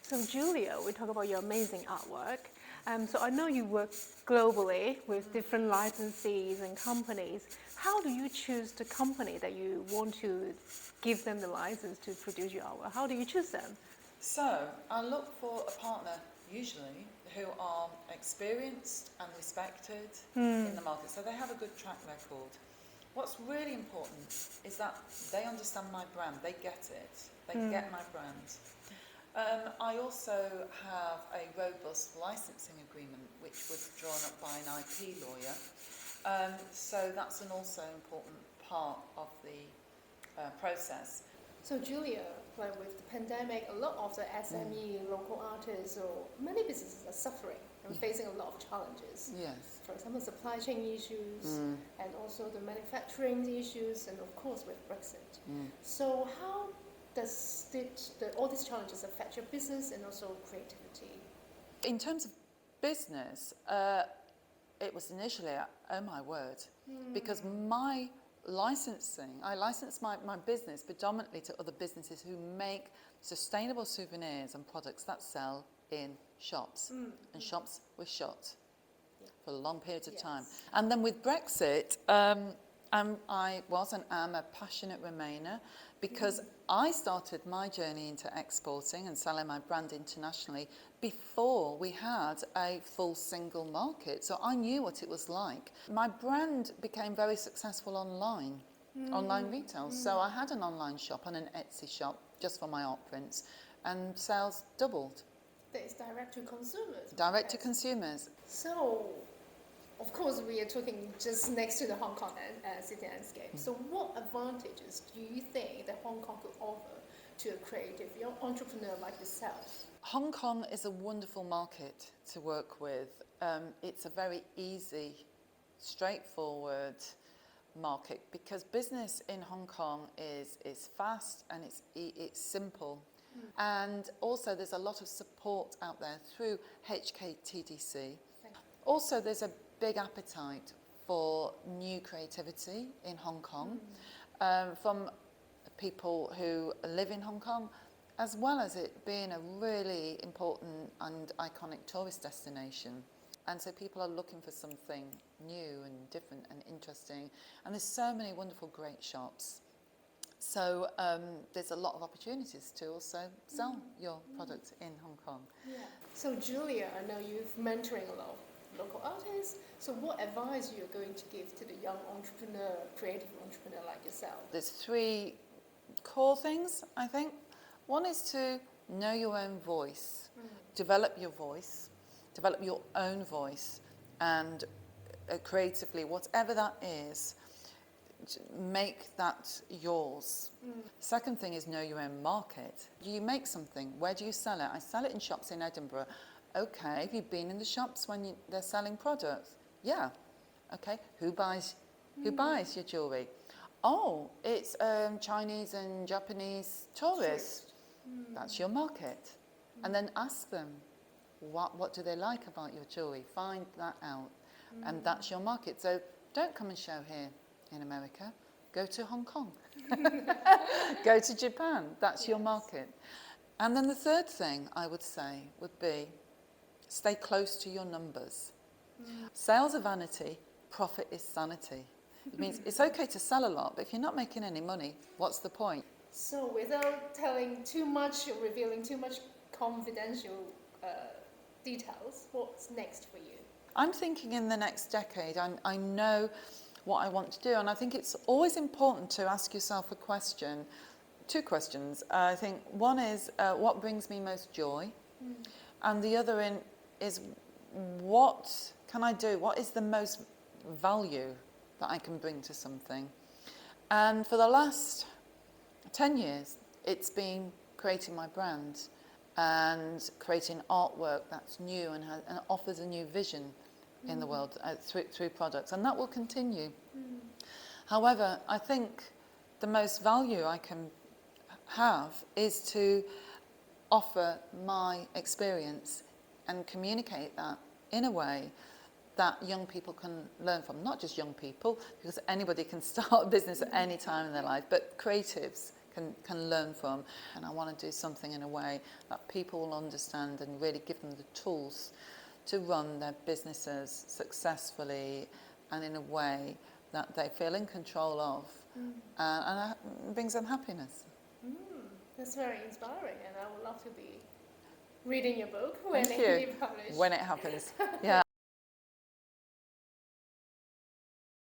So Julia, we talk about your amazing artwork. So I know you work globally with different licensees and companies. How do you choose the company that you want to give them the license to produce your artwork? How do you choose them? So I look for a partner, usually, who are experienced and respected in the market. So they have a good track record. What's really important is that they understand my brand, they get it, they get my brand. I also have a robust licensing agreement which was drawn up by an IP lawyer. So that's an also important part of the process. So Julia, like with the pandemic, a lot of the SME, local artists, or many businesses are suffering and facing a lot of challenges. Yes. For example, supply chain issues, and also the manufacturing issues, and of course with Brexit. So how does all these challenges affect your business and also creativity? In terms of business, it was initially, oh my word, because my licensing, I license my business predominantly to other businesses who make sustainable souvenirs and products that sell in shops. And shops were shut for long periods of time. And then with Brexit, I was and am a passionate Remainer because I started my journey into exporting and selling my brand internationally before we had a full single market. So I knew what it was like. My brand became very successful online, online retail. So I had an online shop and an Etsy shop just for my art prints, and sales doubled. That is direct to consumers. Direct to consumers. So, of course, we are talking just next to the Hong Kong city landscape. So what advantages do you think that Hong Kong could offer to a creative young entrepreneur like yourself? Hong Kong is a wonderful market to work with. It's a very easy, straightforward market because business in Hong Kong is fast and it's simple. And also there's a lot of support out there through HKTDC. Also there's a big appetite for new creativity in Hong Kong from people who live in Hong Kong, as well as it being a really important and iconic tourist destination. And so people are looking for something new and different and interesting. And there's so many wonderful, great shops. So there's a lot of opportunities to also sell your product in Hong Kong. Yeah. So Julia, I know you've mentoring a lot of local artists. So what advice you're going to give to the young entrepreneur, creative entrepreneur like yourself? There's three core things, I think. One is to know your own voice, develop your voice, develop your own voice, and creatively, whatever that is, make that yours. Second thing is know your own market. Do you make something? Where do you sell it? I sell it in shops in Edinburgh. Okay, have you been in the shops when they're selling products? Yeah. Okay, who buys your jewellery? Oh, it's Chinese and Japanese tourists. That's your market. And then ask them, what do they like about your jewellery? Find that out. And that's your market. So don't come and show here in America. Go to Hong Kong. Go to Japan. That's your market. And then the third thing I would say would be stay close to your numbers. Sales are vanity, profit is sanity. It means it's okay to sell a lot, but if you're not making any money, what's the point? So without telling too much or revealing too much confidential details, what's next for you? I'm thinking in the next decade, I know what I want to do, and I think it's always important to ask yourself a question, two questions. I think one is, what brings me most joy? And the other is, what can I do? What is the most value that I can bring to something? And for the last 10 years, it's been creating my brand and creating artwork that's new and offers a new vision in the world through products, and that will continue. However, I think the most value I can have is to offer my experience and communicate that in a way that young people can learn from. Not just young people, because anybody can start a business at any time in their life, but creatives can learn from. And I want to do something in a way that people will understand and really give them the tools to run their businesses successfully and in a way that they feel in control of, and brings them happiness. That's very inspiring, and I would love to be reading your book when Thank it you. be published. When it happens. Yeah.